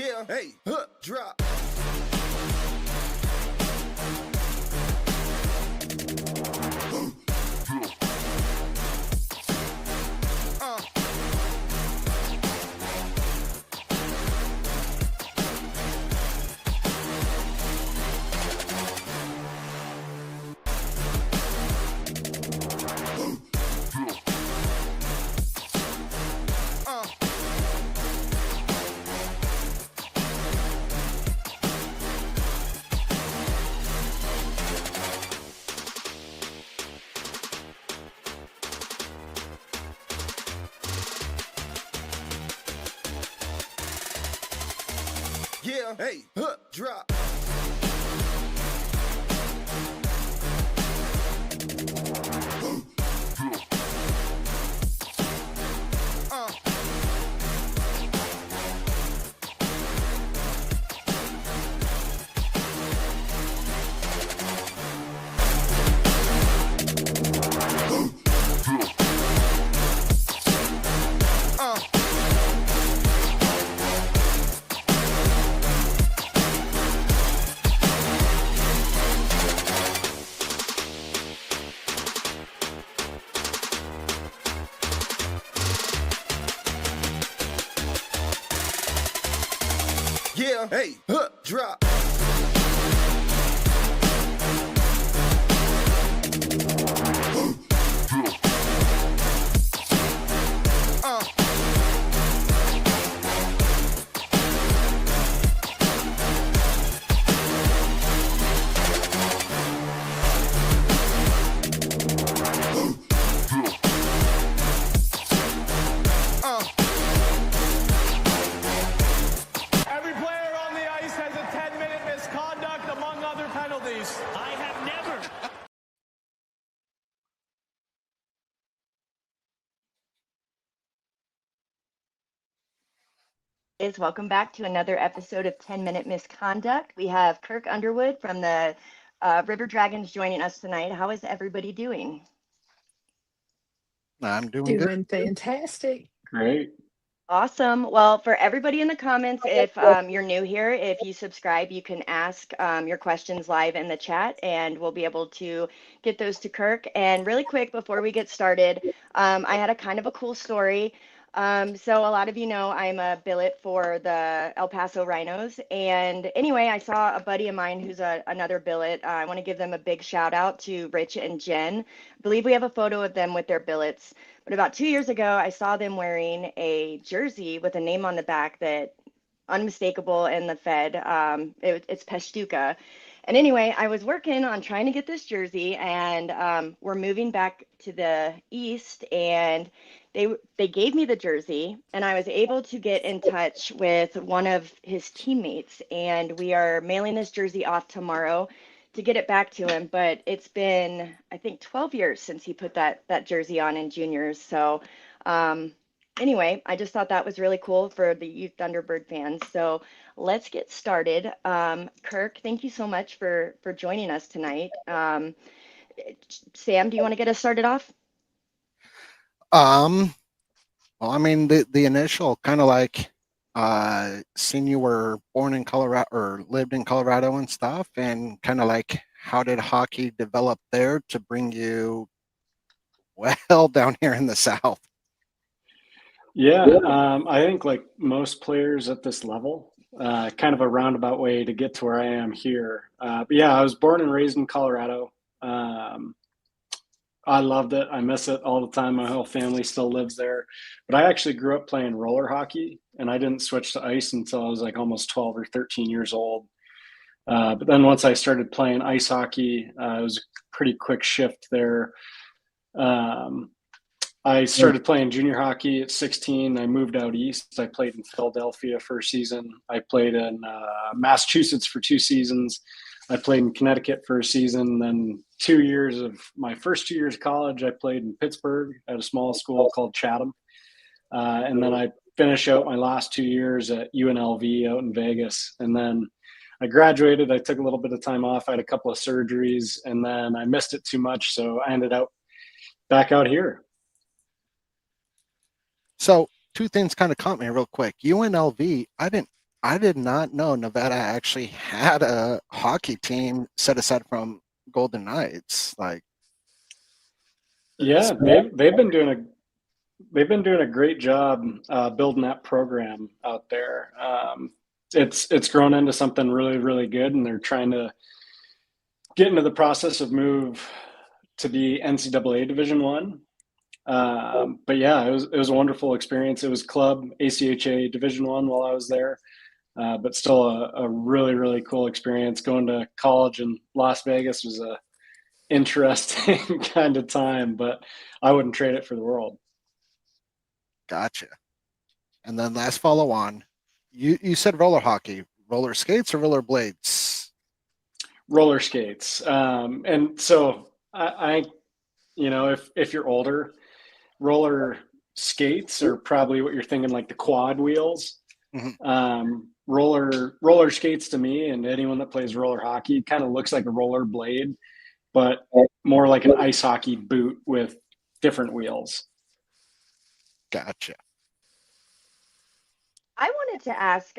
Yeah, hey, drop. Yeah, hey, drop. Yeah, hey, drop. Every player on the ice has a 10-minute misconduct, among other penalties. I have never. Welcome back to another episode of 10-Minute Misconduct. We have Kirk Underwood from the River Dragons joining us tonight. How is everybody doing? I'm doing good. Doing fantastic. Great. Awesome. Well, for everybody in the comments, if you're new here, if you subscribe, you can ask your questions live in the chat and we'll be able to get those to Kirk. And really quick, before we get started, I had a kind of a cool story. So a lot of you know I'm a billet for the El Paso Rhinos. And anyway, I saw a buddy of mine who's another billet. I want to give them a big shout out to Rich and Jen. I believe we have a photo of them with their billets. But about 2 years ago, I saw them wearing a jersey with a name on the back that unmistakable in the Fed. It's Pastuca. And anyway, I was working on trying to get this jersey, and we're moving back to the east, and they gave me the jersey, and I was able to get in touch with one of his teammates, and we are mailing this jersey off tomorrow to get it back to him. But it's been, I think, 12 years since he put that jersey on in juniors. So anyway, I just thought that was really cool for the Youth Thunderbird fans. So let's get started. Kirk, thank you so much for joining us tonight. Sam, do you want to get us started off? Well, I mean, the initial kind of like seeing you were born in Colorado or lived in Colorado and stuff, and kind of like how did hockey develop there to bring you well down here in the South? Yeah, I think like most players at this level, kind of a roundabout way to get to where I am here. But yeah, I was born and raised in Colorado. I loved it. I miss it all the time. My whole family still lives there. But I actually grew up playing roller hockey, and I didn't switch to ice until I was like almost 12 or 13 years old. But then once I started playing ice hockey, it was a pretty quick shift there. I started playing junior hockey at 16. I moved out east. I played in Philadelphia for a season. I played in Massachusetts for 2 seasons. I played in Connecticut for a season. Then my first 2 years of college, I played in Pittsburgh at a small school called Chatham. And then I finished out my last 2 years at UNLV out in Vegas. And then I graduated. I took a little bit of time off. I had a couple of surgeries, and then I missed it too much. So I ended up back out here. So 2 things kind of caught me real quick. UNLV, I didn't I did not know Nevada actually had a hockey team set aside from Golden Knights. Like, Yeah, they've been doing a great job building that program out there. It's grown into something really really good, and they're trying to get into the process of move to be NCAA Division One. But yeah, it was a wonderful experience. It was club ACHA Division One while I was there, but still a really really cool experience. Going to college in Las Vegas was a interesting kind of time, but I wouldn't trade it for the world. gotcha. And then last follow on, you said roller hockey, roller skates or roller blades? Roller skates, and so I you know, if you're older, roller skates are probably what you're thinking, like the quad wheels. Mhm. Roller skates to me and anyone that plays roller hockey kind of looks like a roller blade, but more like an ice hockey boot with different wheels. I Gotcha. wanted to ask,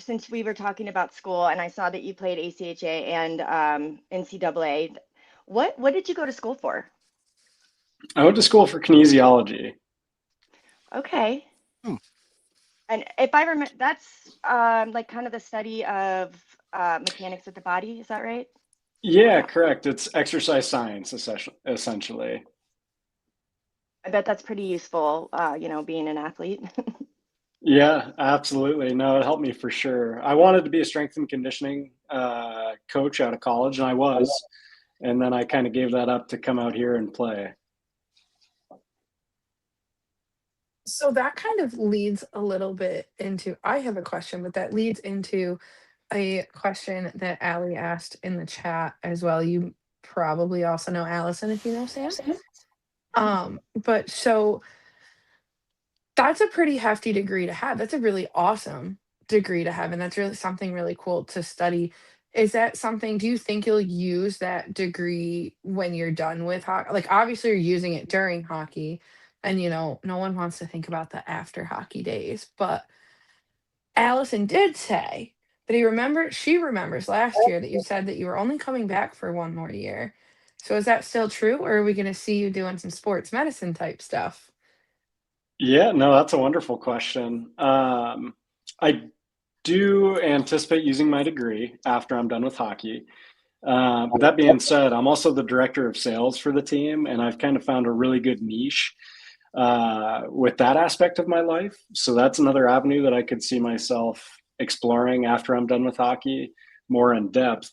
since we were talking about school and I saw that you played ACHA and NCAA, what did you go to school for? I went to school for kinesiology. Okay. Hmm. And if I remember, that's like kind of the study of mechanics of the body. Is that right? Yeah, correct. It's exercise science, essentially. I bet that's pretty useful, being an athlete. Yeah, absolutely. No, it helped me for sure. I wanted to be a strength and conditioning coach out of college, and I was. And then I kind of gave that up to come out here and play. So that kind of leads a little bit into, I have a question, but that leads into a question that Allie asked in the chat as well. You probably also know Allison if you know Sam. But so that's a pretty hefty degree to have. That's a really awesome degree to have, and that's really something really cool to study. Is that something, do you think you'll use that degree when you're done with hockey? Like, obviously, you're using it during hockey, and no one wants to think about the after hockey days. But Allison did say that she remembers last year that you said that you were only coming back for one more year. So is that still true, or are we going to see you doing some sports medicine type stuff? Yeah, no, that's a wonderful question. I do anticipate using my degree after I'm done with hockey. But that being said, I'm also the director of sales for the team, and I've kind of found a really good niche with that aspect of my life. So that's another avenue that I could see myself exploring after I'm done with hockey more in depth.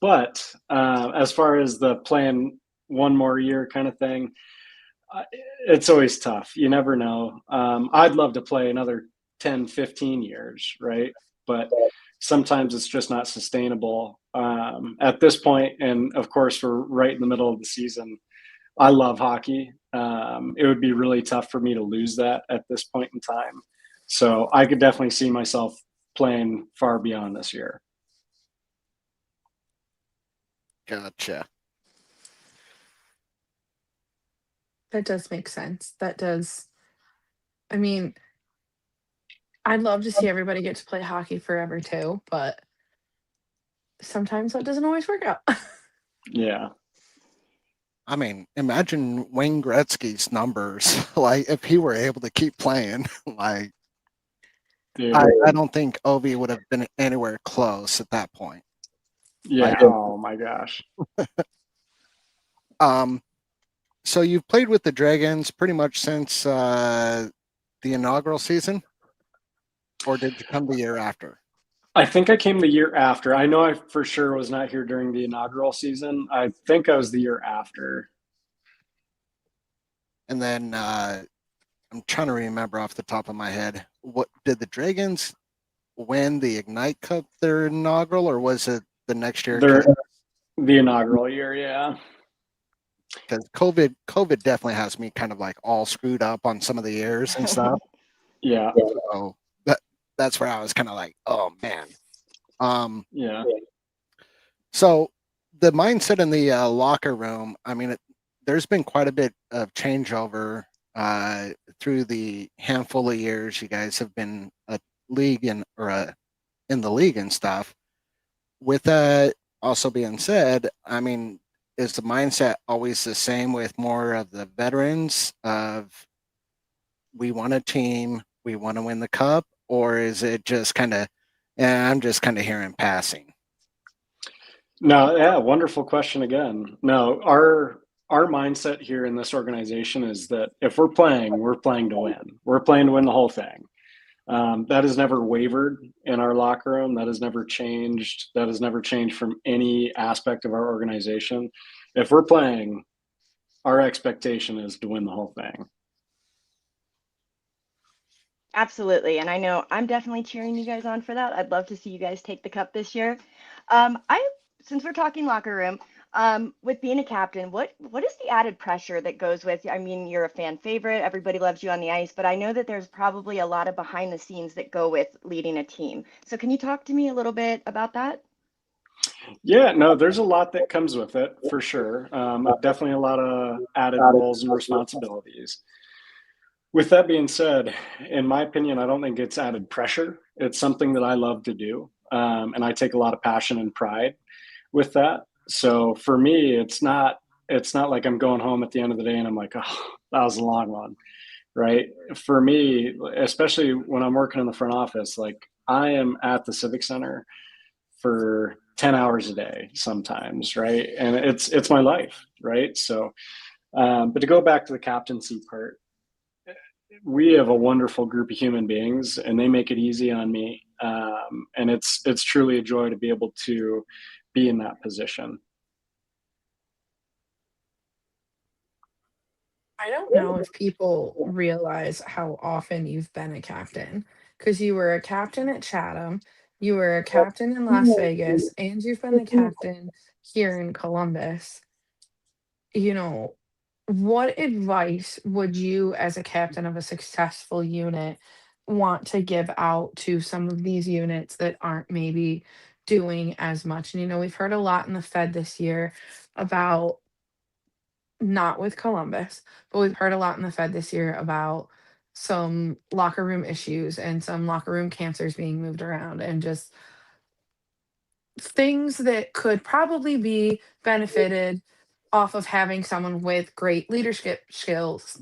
But as far as the playing one more year kind of thing, it's always tough. You never know. I'd love to play another 10, 15 years, right? But sometimes it's just not sustainable at this point. And of course, we're right in the middle of the season. I love hockey. It would be really tough for me to lose that at this point in time. So I could definitely see myself playing far beyond this year. Gotcha. That does make sense. That does. I mean, I'd love to see everybody get to play hockey forever too, but sometimes that doesn't always work out. Yeah. I mean, imagine Wayne Gretzky's numbers. Like, if he were able to keep playing, like, Dude. I don't think Ovi would have been anywhere close at that point. Yeah. Oh my gosh. So you've played with the Dragons pretty much since the inaugural season, or did you come the year after? I think I came the year after. I know I for sure was not here during the inaugural season. I think I was the year after. And then I'm trying to remember off the top of my head. What did the Dragons win the Ignite Cup their inaugural, or was it the next year? The inaugural year, yeah. Because COVID definitely has me kind of like all screwed up on some of the years and stuff. Yeah. So that's where I was kind of like, oh man. Yeah. So the mindset in the locker room, I mean, there's been quite a bit of changeover through the handful of years you guys have been a league or a in the league and stuff. With that also being said, I mean, is the mindset always the same with more of the veterans of we want a team, we want to win the cup, or is it just kind of, I'm just kind of here in passing? No, yeah, wonderful question again. No, our mindset here in this organization is that if we're playing to win. We're playing to win the whole thing. That has never wavered in our locker room. That has never changed. That has never changed from any aspect of our organization. If we're playing, our expectation is to win the whole thing. Absolutely. And I know I'm definitely cheering you guys on for that. I'd love to see you guys take the cup this year. Since we're talking locker room, with being a captain, what is the added pressure that goes with, I mean, you're a fan favorite, everybody loves you on the ice, but I know that there's probably a lot of behind the scenes that go with leading a team. So can you talk to me a little bit about that? Yeah, no, there's a lot that comes with it for sure. Definitely a lot of added roles and responsibilities. With that being said, in my opinion, I don't think it's added pressure. It's something that I love to do. And I take a lot of passion and pride with that. So for me, it's not like I'm going home at the end of the day and I'm like, oh, that was a long one. Right. For me, especially when I'm working in the front office, like I am at the Civic Center for 10 hours a day sometimes. Right. And it's my life. Right. So, but to go back to the captaincy part, we have a wonderful group of human beings and they make it easy on me. And it's truly a joy to be able to be in that position. I don't know if people realize how often you've been a captain because you were a captain at Chatham, you were a captain in Las Vegas, and you've been the captain here in Columbus. You know, what advice would you, as a captain of a successful unit, want to give out to some of these units that aren't maybe doing as much? And, we've heard a lot in the Fed this year about, not with Columbus, but we've heard a lot in the Fed this year about some locker room issues and some locker room cancers being moved around and just things that could probably be benefited off of having someone with great leadership skills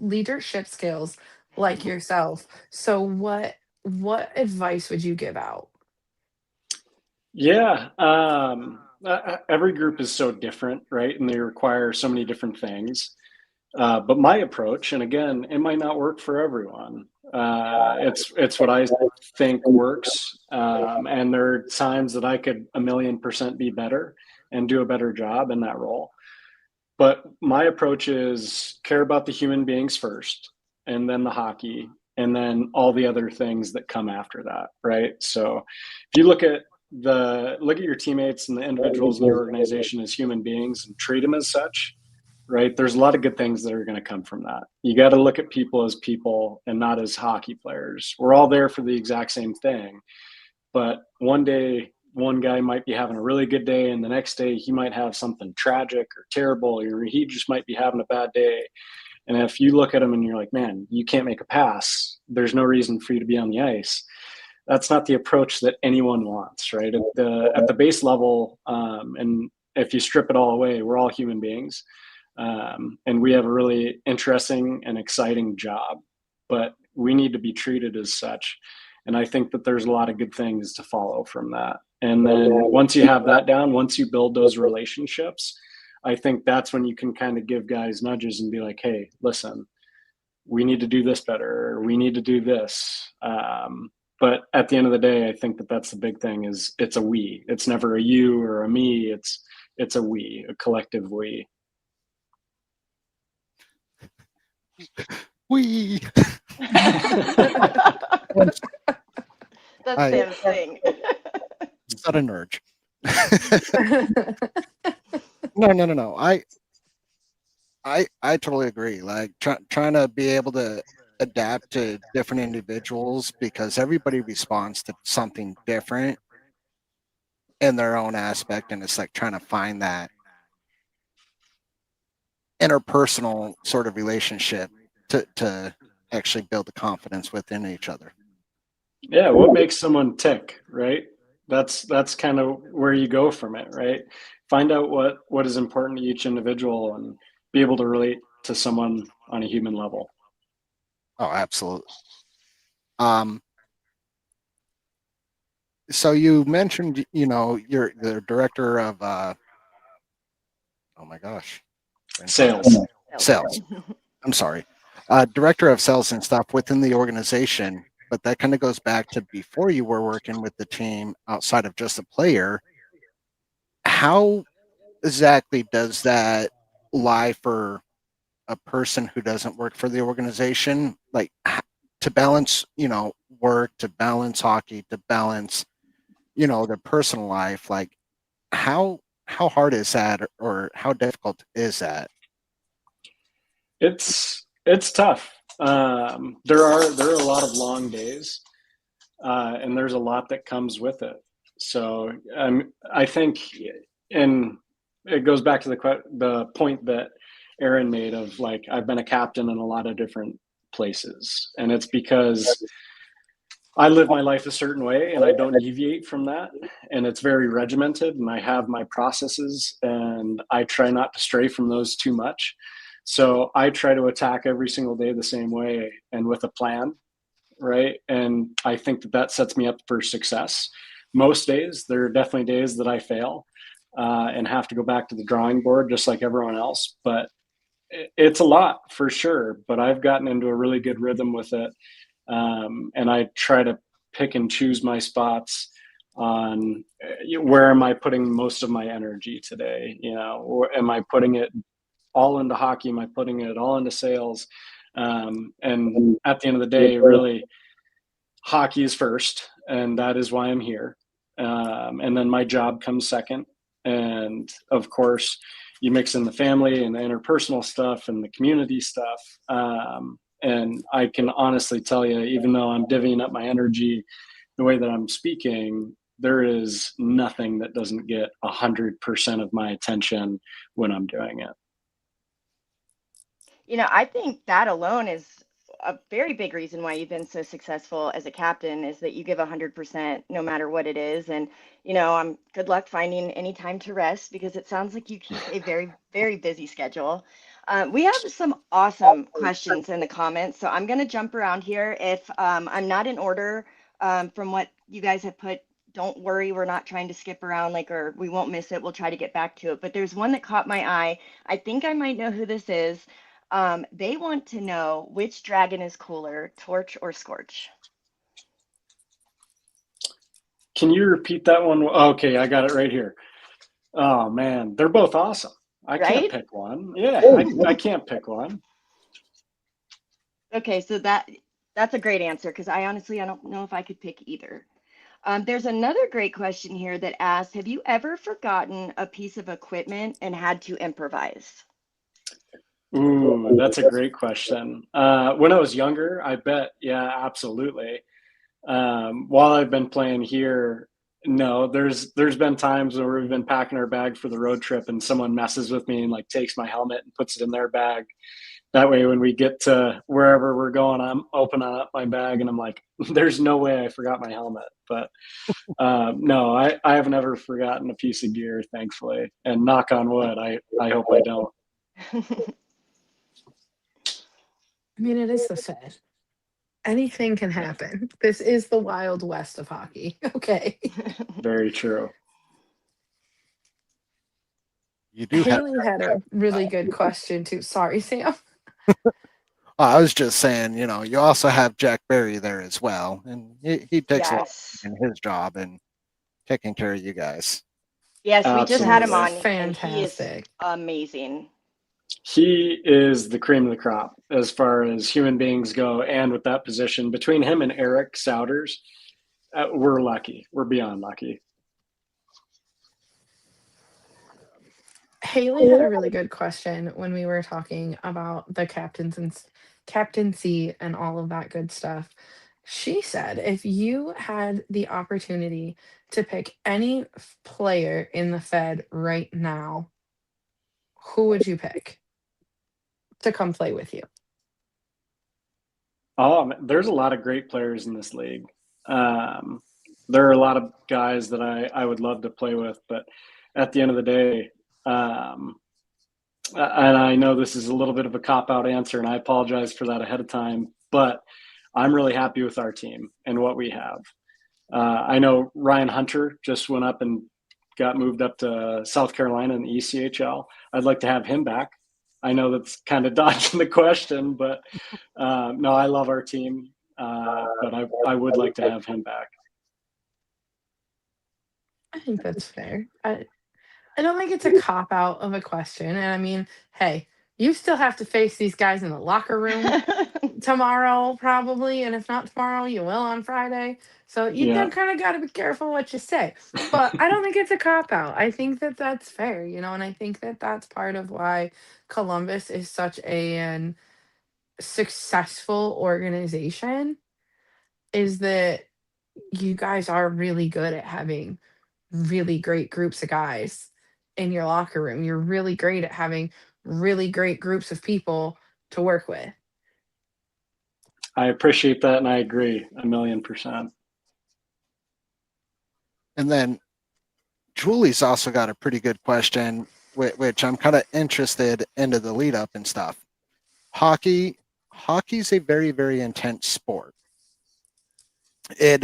like yourself. So what advice would you give out? Yeah. Every group is so different, right? And they require so many different things. But my approach, and again, it might not work for everyone. It's what I think works. And there are times that I could 1,000,000% be better and do a better job in that role. But my approach is care about the human beings first, and then the hockey, and then all the other things that come after that, right? So if you look at your teammates and the individuals in your organization as human beings and treat them as such, right? There's a lot of good things that are going to come from that. You got to look at people as people and not as hockey players. We're all there for the exact same thing, but one day one guy might be having a really good day and the next day he might have something tragic or terrible, or he just might be having a bad day. And if you look at him and you're like, man, you can't make a pass, there's no reason for you to be on the ice. That's not the approach that anyone wants, right? At the base level, and if you strip it all away, we're all human beings. And we have a really interesting and exciting job, but we need to be treated as such. And I think that there's a lot of good things to follow from that. And then once you have that down, once you build those relationships, I think that's when you can kind of give guys nudges and be like, hey, listen, we need to do this better. Or we need to do this. But at the end of the day, I think that that's the big thing is it's a we. It's never a you or a me. It's a we, a collective we. We. That's Sam's thing. Sudden urge. No. I totally agree. Like trying to be able to adapt to different individuals because everybody responds to something different in their own aspect, and it's like trying to find that interpersonal sort of relationship to actually build the confidence within each other. Yeah, what makes someone tick, right? That's kind of where you go from it, right? Find out what is important to each individual and be able to relate to someone on a human level. Oh, absolutely. Um, so you mentioned, you're the director of, oh my gosh, brain fart. Sales. Sales. I'm sorry, director of sales and stuff within the organization. But that kind of goes back to before you were working with the team outside of just a player. How exactly does that lie for a person who doesn't work for the organization? Like to balance, work, to balance hockey, to balance, their personal life. Like how hard is that, or how difficult is that? It's tough. There are a lot of long days, and there's a lot that comes with it. So I think, and it goes back to the point that Aaron made of like I've been a captain in a lot of different places, and it's because I live my life a certain way and I don't deviate from that. And it's very regimented and I have my processes and I try not to stray from those too much. So I try to attack every single day the same way and with a plan, right? And I think that sets me up for success. Most days, there are definitely days that I fail and have to go back to the drawing board just like everyone else. But it's a lot for sure. But I've gotten into a really good rhythm with it. And I try to pick and choose my spots on where am I putting most of my energy today? Or am I putting it all into hockey? Am I putting it all into sales? And at the end of the day, really, hockey is first, and that is why I'm here. And then my job comes second. And of course, you mix in the family and the interpersonal stuff and the community stuff. And I can honestly tell you, even though I'm divvying up my energy the way that I'm speaking, there is nothing that doesn't get 100% of my attention when I'm doing it. I think that alone is a very big reason why you've been so successful as a captain is that you give 100% no matter what it is. And, good luck finding any time to rest because it sounds like you keep a very, very busy schedule. We have some awesome questions in the comments, so I'm going to jump around here. If I'm not in order from what you guys have put, don't worry, we're not trying to skip around or we won't miss it. We'll try to get back to it. But there's one that caught my eye. I think I might know who this is. They want to know which dragon is cooler, Torch or Scorch? Can you repeat that one? Okay, I got it right here. Oh man, they're both awesome. I can't pick one. Yeah, I can't pick one. Okay, so that's a great answer because I don't know if I could pick either. There's another great question here that asks, have you ever forgotten a piece of equipment and had to improvise? Ooh, that's a great question. When I was younger, I bet, yeah, absolutely. While I've been playing here, no, there's been times where we've been packing our bag for the road trip and someone messes with me and takes my helmet and puts it in their bag. That way, when we get to wherever we're going, I'm opening up my bag and I'm like, there's no way I forgot my helmet. But no, I haven't ever forgotten a piece of gear, thankfully. And knock on wood, I hope I don't. I mean, it is the Fed. Anything can happen. This is the Wild West of hockey. Okay. Very true. You do have. Haley had a really good question too. Sorry, Sam. I was just saying, you also have Jack Berry there as well, and he takes a lot Yes. in his job and taking care of you guys. Yes, we just had him on. Absolutely. And he is Fantastic. amazing. He is the cream of the crop as far as human beings go. And with that position, between him and Eric Souders, we're lucky. We're beyond lucky. Haley had a really good question when we were talking about the captaincy and all of that good stuff. She said, if you had the opportunity to pick any player in the Fed right now, who would you pick to come play with you? Oh, there's a lot of great players in this league. there are a lot of guys that I would love to play with, but at the end of the day, and I know this is a little bit of a cop-out answer, and I apologize for that ahead of time, but I'm really happy with our team and what we have. I know Ryan Hunter just went up and got moved up to South Carolina in the ECHL. I'd like to have him back. I know that's kind of dodging the question, but no, I love our team, but I would like to have him back. I think that's fair. I don't think it's a cop out of a question. And I mean, hey, you still have to face these guys in the locker room tomorrow, probably. And if not tomorrow, you will on Friday. So you Yeah, kind of got to be careful what you say. But I don't think it's a cop out. I think that that's fair, and I think that that's part of why Columbus is such an successful organization is that you guys are really good at having really great groups of guys in your locker room. You're really great at having really great groups of people to work with. I appreciate that, and I agree 1,000,000%. And then Julie's also got a pretty good question, which I'm kind of interested into the lead up and stuff. Hockey's a very, very intense sport. It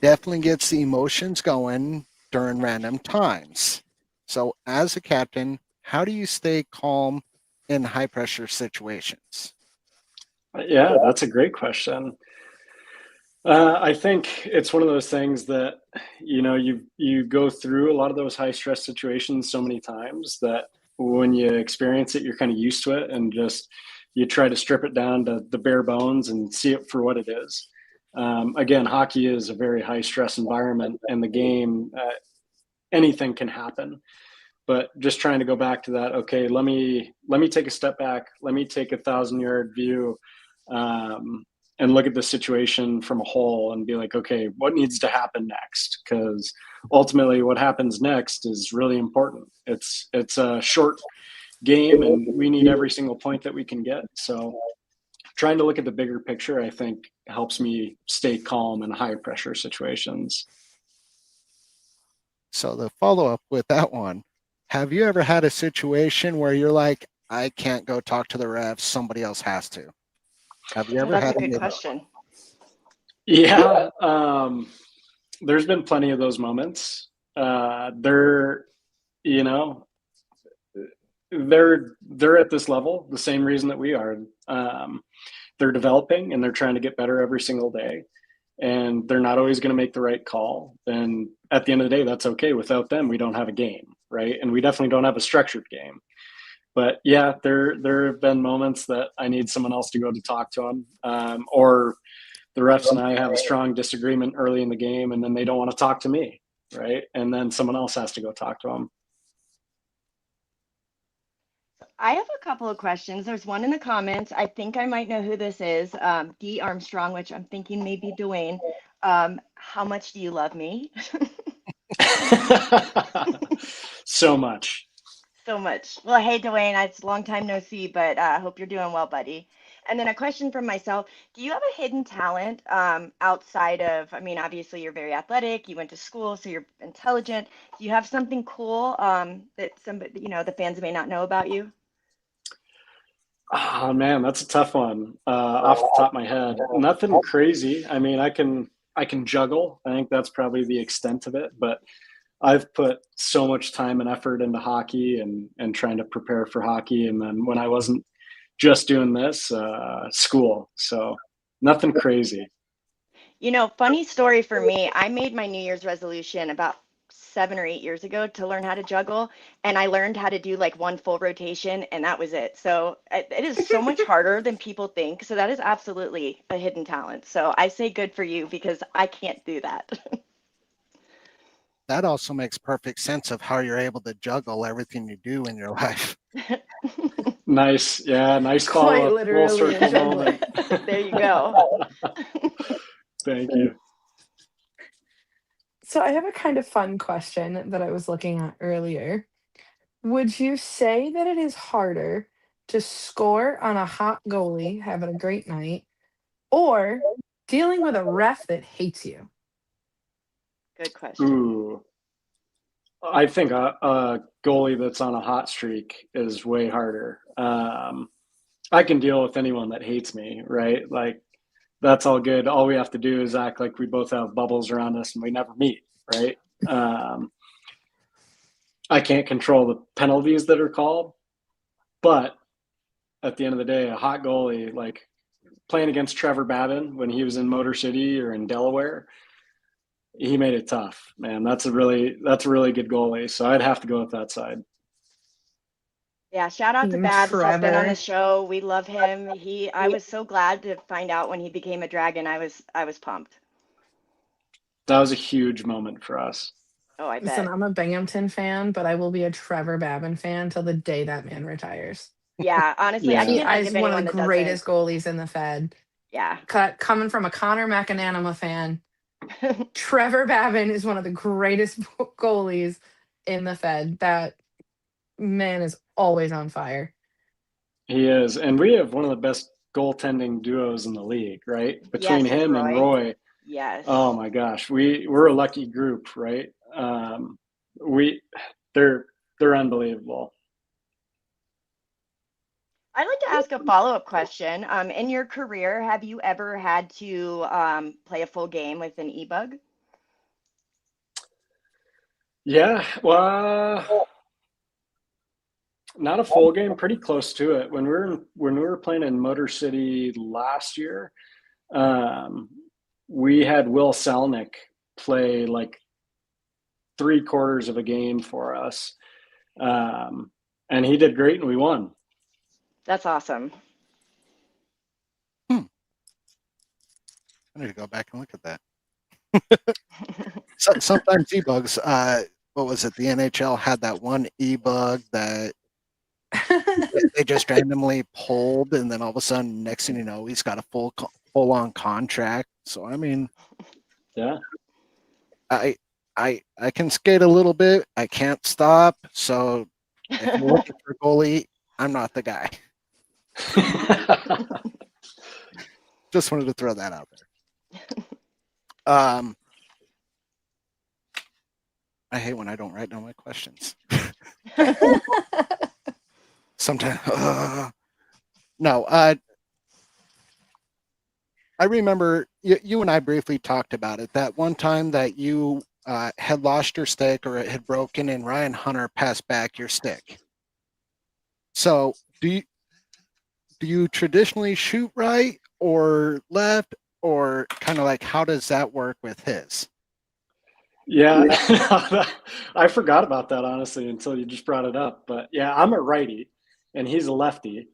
definitely gets the emotions going during random times. So as a captain, how do you stay calm in high pressure situations? Yeah, that's a great question. I think it's one of those things that you go through a lot of those high stress situations so many times that when you experience it, you're kind of used to it, and just you try to strip it down to the bare bones and see it for what it is. Again, hockey is a very high stress environment, and the game, anything can happen. But just trying to go back to that. Okay, let me take a step back. Let me take 1,000-yard view. And look at the situation from a whole and be like, okay, what needs to happen next? Because ultimately what happens next is really important. It's a short game, and we need every single point that we can get. So trying to look at the bigger picture, I think, helps me stay calm in high pressure situations. So the follow up with that one, have you ever had a situation where you're like, I can't go talk to the refs, somebody else has to? Have you Well, ever that's had a good any of those? question. Yeah, there's been plenty of those moments. They're, you know, they're at this level, the same reason that we are. They're developing and they're trying to get better every single day, and they're not always going to make the right call. And at the end of the day, that's okay. Without them, we don't have a game, right? And we definitely don't have a structured game. But yeah, there have been moments that I need someone else to go to talk to them, or the refs and I have a strong disagreement early in the game, and then they don't want to talk to me, right? And then someone else has to go talk to them. I have a couple of questions. There's one in the comments. I think I might know who this is. D Armstrong, which I'm thinking maybe Dwayne. How much do you love me? So much. So much. Well, hey, Dwayne, it's a long time no see, but I hope you're doing well, buddy. And then a question from myself. Do you have a hidden talent outside of, I mean, obviously you're very athletic, you went to school, so you're intelligent. Do you have something cool that somebody, the fans may not know about you? Oh man, that's a tough one. Off the top of my head, nothing crazy. I mean, I can juggle. I think that's probably the extent of it. But I've put so much time and effort into hockey and trying to prepare for hockey. And then when I wasn't just doing this, school. So nothing crazy. Funny story for me. I made my New Year's resolution about 7 or 8 years ago to learn how to juggle, and I learned how to do like one full rotation, and that was it. So it is so much harder than people think. So that is absolutely a hidden talent. So I say good for you because I can't do that. That also makes perfect sense of how you're able to juggle everything you do in your life. Nice. Yeah, nice Quite follow-up. Full literally a circle juggler. moment. There you go. Thank you. So I have a kind of fun question that I was looking at earlier. Would you say that it is harder to score on a hot goalie having a great night or dealing with a ref that hates you? Good question. Ooh, I think a goalie that's on a hot streak is way harder. I can deal with anyone that hates me, right? Like, that's all good. All we have to do is act like we both have bubbles around us and we never meet, right? I can't control the penalties that are called, but at the end of the day, a hot goalie, like playing against Trevor Babin when he was in Motor City or in Delaware, he made it tough, man. That's a really good goalie. So I'd have to go with that side. Yeah, shout out to Team Babs, has been on the Trevor. show. We love him. I was so glad to find out when he became a Dragon. I was pumped. That was a huge moment for us. Oh, I Listen, bet. I'm a Binghamton fan, but I will be a Trevor Babin fan till the day that man retires. Yeah, honestly, I Yeah. He can't think is of one of anyone the that doesn't. greatest goalies in the Fed. Yeah. Coming from a Connor McAnanama fan, Trevor Babin is one of the greatest goalies in the Fed. That man is always on fire. He is. And we have one of the best goaltending duos in the league, right? Between Yes, with him and Roy. Roy. Yes. Oh my gosh. We're a lucky group, right? We they're unbelievable. I'd like to ask a follow-up question. In your career, have you ever had to play a full game with an e-bug? Yeah. Well, not a full game, pretty close to it. When we were playing in Motor City last year, we had Will Selnick play like 3/4 of a game for us, and he did great, and we won. That's awesome. I need to go back and look at that. Sometimes e-bugs, what was it? The NHL had that one e-bug that they just randomly pulled, and then all of a sudden, next thing you know, he's got a full-on contract. So I mean, Yeah. I can skate a little bit. I can't stop. So if you're looking for a goalie, I'm not the guy. Just wanted to throw that out there. I hate when I don't write down my questions. Sometimes, no. I remember you and I briefly talked about it. That one time that you had lost your stick or it had broken, and Ryan Hunter passed back your stick. So, do you traditionally shoot right or left, or kind of like how does that work with his? Yeah, I forgot about that honestly until you just brought it up. But yeah, I'm a righty and he's a lefty.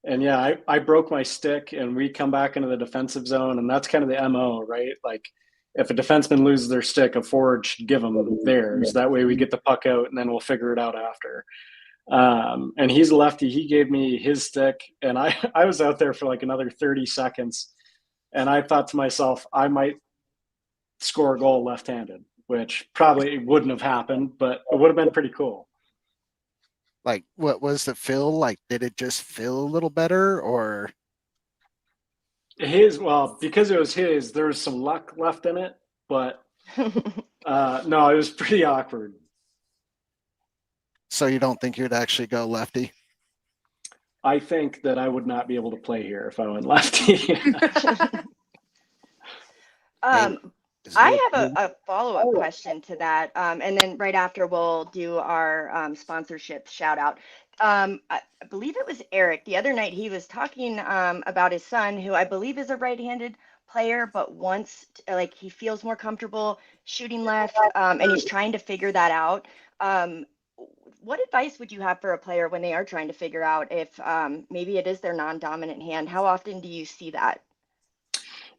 And yeah, I broke my stick and we come back into the defensive zone, and that's kind of the MO, right? Like if a defenseman loses their stick, a forward should give them theirs. That way we get the puck out and then we'll figure it out after. And he's a lefty. He gave me his stick, and I was out there for like another 30 seconds. And I thought to myself, I might score a goal left-handed, which probably wouldn't have happened, but it would have been pretty cool. Like, what was the feel like? Did it just feel a little better, or Well, because it was his, there was some luck left in it, but no, it was pretty awkward. so you don't think you'd actually go lefty? I think that I would not be able to play here if I went lefty. I have a follow-up question to that, and then right after we'll do our sponsorship shout out. I believe it was Eric the other night. He was talking about his son, who I believe is a right-handed player, but wants like he feels more comfortable shooting left, and he's trying to figure that out. What advice would you have for a player when they are trying to figure out if maybe it is their non-dominant hand? How often do you see that?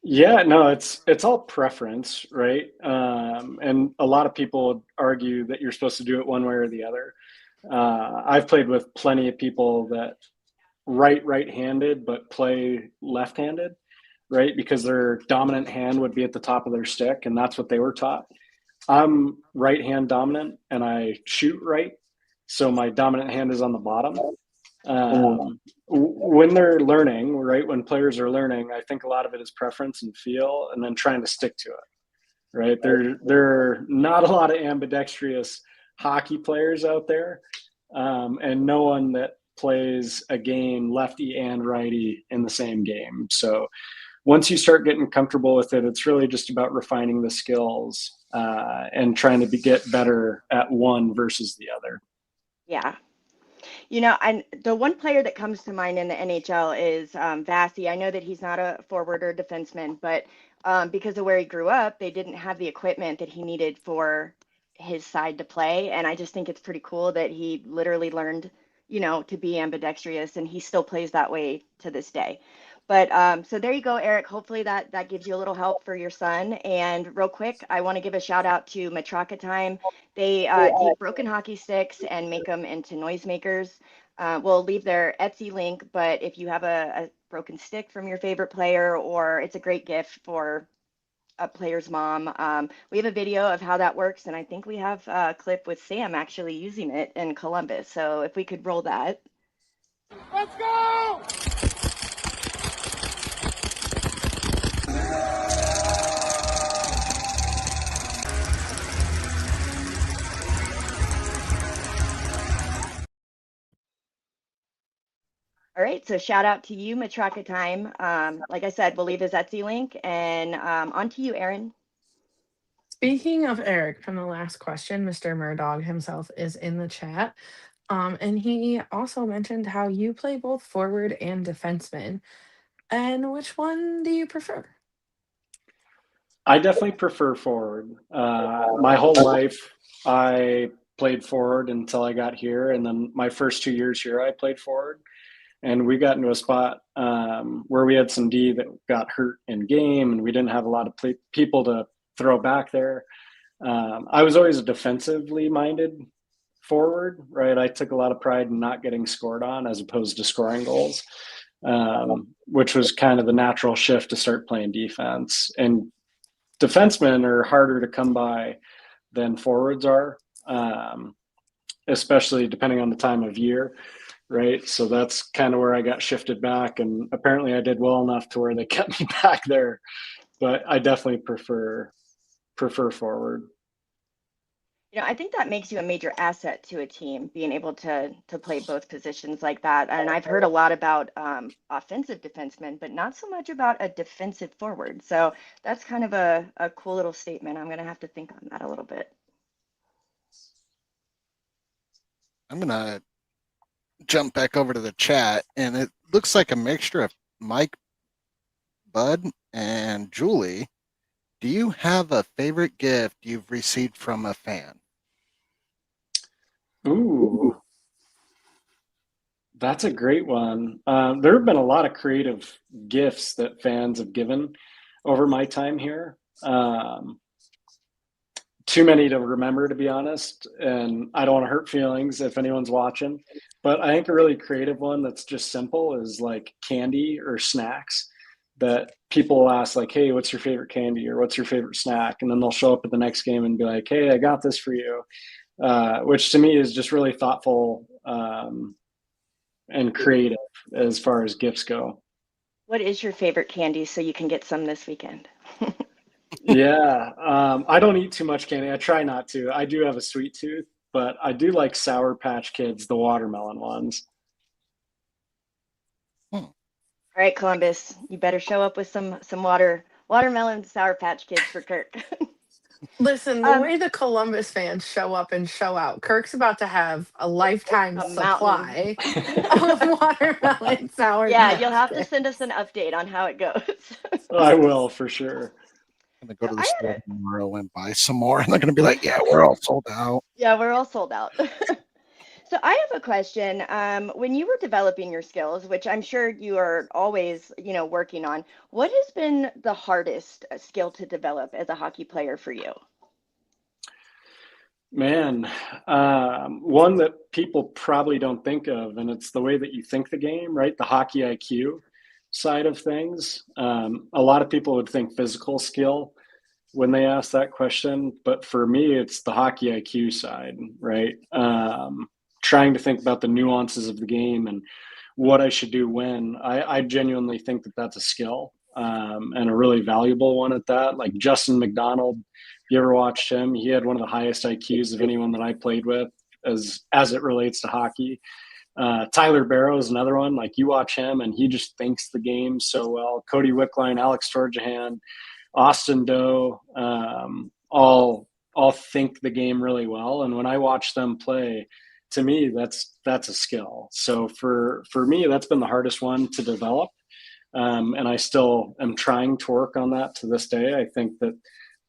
Yeah, no, it's all preference, right? And a lot of people argue that you're supposed to do it one way or the other. I've played with plenty of people that right-handed but play left-handed, right? Because their dominant hand would be at the top of their stick, and that's what they were taught. I'm right-hand dominant, and I shoot right, so my dominant hand is on the bottom. When they're learning, right, when players are learning, I think a lot of it is preference and feel, and then trying to stick to it. right? There are not a lot of ambidextrous hockey players out there, and no one that plays a game lefty and righty in the same game. So once you start getting comfortable with it, it's really just about refining the skills and trying to get better at one versus the other. Yeah. And the one player that comes to mind in the NHL is Vasi. I know that he's not a forward or defenseman, but because of where he grew up, they didn't have the equipment that he needed for his side to play. And I just think it's pretty cool that he literally learned, to be ambidextrous, and he still plays that way to this day. But so there you go, Eric. Hopefully that gives you a little help for your son. And real quick, I want to give a shout out to Matraka Time. They take broken hockey sticks and make them into noisemakers. We'll leave their Etsy link, but if you have a broken stick from your favorite player, or it's a great gift for a player's mom, we have a video of how that works. And I think we have a clip with Sam actually using it in Columbus. So if we could roll that. Let's go! All right, so shout out to you, Matraka Time. Like I said, we'll leave his Etsy link, and on to you, Aaron. Speaking of Eric from the last question, Mr. Murdog himself is in the chat. And he also mentioned how you play both forward and defenseman. And which one do you prefer? I definitely prefer forward. My whole life, I played forward until I got here. And then my first 2 years here, I played forward. And we got into a spot where we had some D that got hurt in game, and we didn't have a lot of people to throw back there. I was always a defensively minded forward, right? I took a lot of pride in not getting scored on as opposed to scoring goals, which was kind of the natural shift to start playing defense. And defensemen are harder to come by than forwards are, especially depending on the time of year. Right. So that's kind of where I got shifted back. And apparently I did well enough to where they kept me back there. But I definitely prefer forward. I think that makes you a major asset to a team, being able to play both positions like that. And I've heard a lot about offensive defensemen, but not so much about a defensive forward. So that's kind of a cool little statement. I'm going to have to think on that a little bit. I'm going to jump back over to the chat, and it looks like a mixture of Mike, Bud, and Julie. Do you have a favorite gift you've received from a fan? Ooh, that's a great one. There have been a lot of creative gifts that fans have given over my time here. Too many to remember, to be honest, and I don't want to hurt feelings if anyone's watching, but I think a really creative one that's just simple is like candy or snacks that people will ask, like, hey, what's your favorite candy or what's your favorite snack? And then they'll show up at the next game and be like, hey, I got this for you, which to me is just really thoughtful and creative as far as gifts go. What is your favorite candy so you can get some this weekend? Yeah, I don't eat too much candy. I try not to. I do have a sweet tooth, but I do like Sour Patch Kids, the watermelon ones. All right, Columbus, you better show up with some watermelon Sour Patch Kids for Kirk. Listen, the way the Columbus fans show up and show out, Kirk's about to have a lifetime supply of watermelon sour. Yeah, you'll have to send us an update on how it goes. I will, for sure. I'm going to go to the store tomorrow and buy some more, and they're going to be like, yeah, we're all sold out. Yeah, we're all sold out. So I have a question. When you were developing your skills, which I'm sure you are always, working on, what has been the hardest skill to develop as a hockey player for you? Man, one that people probably don't think of, and it's the way that you think the game, right? The hockey IQ side of things. A lot of people would think physical skill when they ask that question, but for me, it's the hockey IQ side, right? Trying to think about the nuances of the game and what I should do when. I genuinely think that that's a skill. and a really valuable one at that. Like Justin McDonald, if you ever watched him, he had one of the highest IQs of anyone that I played with as it relates to hockey. Tyler Barrow is another one. Like you watch him and he just thinks the game so well. Cody Wickline, Alex Torjahan, Austin Doe, all think the game really well. And when I watch them play, to me, that's a skill. So for me, that's been the hardest one to develop. And I still am trying to work on that to this day. I think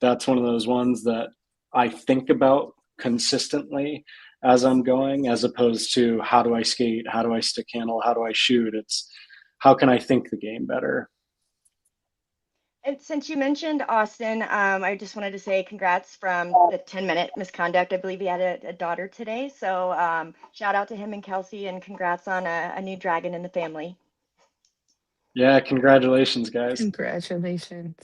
that's one of those ones that I think about consistently as I'm going, as opposed to how do I skate, how do I stick handle, how do I shoot. It's how can I think the game better. And since you mentioned Austin, I just wanted to say congrats from the 10-minute misconduct. I believe he had a daughter today. So shout out to him and Kelsey, and congrats on a new dragon in the family. Yeah, congratulations, guys. Congratulations.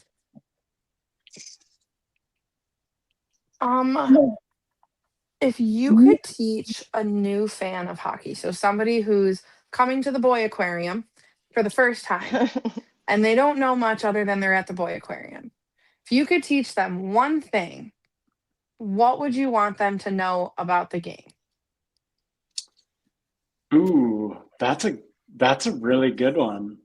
If you could teach a new fan of hockey, so somebody who's coming to the boy aquarium for the first time and they don't know much other than they're at the boy aquarium, if you could teach them one thing, what would you want them to know about the game? Ooh, that's a really good one.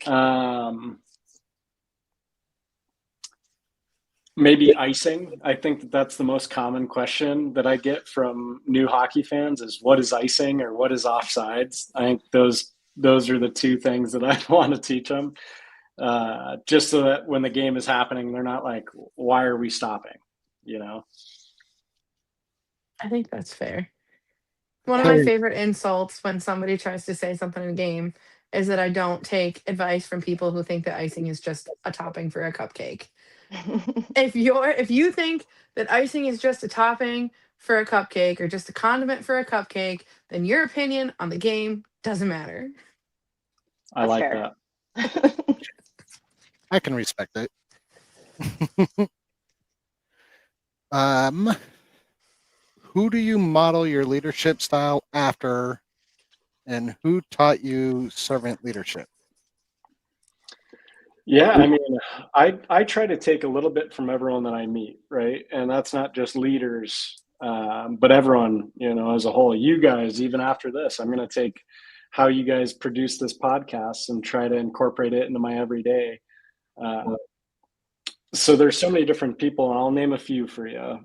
Maybe icing. I think that's the most common question that I get from new hockey fans is what is icing or what is offsides? I think those are the two things that I want to teach them, just so that when the game is happening, they're not like, why are we stopping? You know? I think that's fair. One of my favorite insults when somebody tries to say something in a game is that I don't take advice from people who think that icing is just a topping for a cupcake. If you think that icing is just a topping for a cupcake or just a condiment for a cupcake, then your opinion on the game doesn't matter. I like that. I can respect it. Who do you model your leadership style after, and who taught you servant leadership? Yeah, I mean, I try to take a little bit from everyone that I meet, right? And that's not just leaders, but everyone, as a whole. You guys, even after this, I'm going to take how you guys produce this podcast and try to incorporate it into my everyday. So there's so many different people, and I'll name a few for you.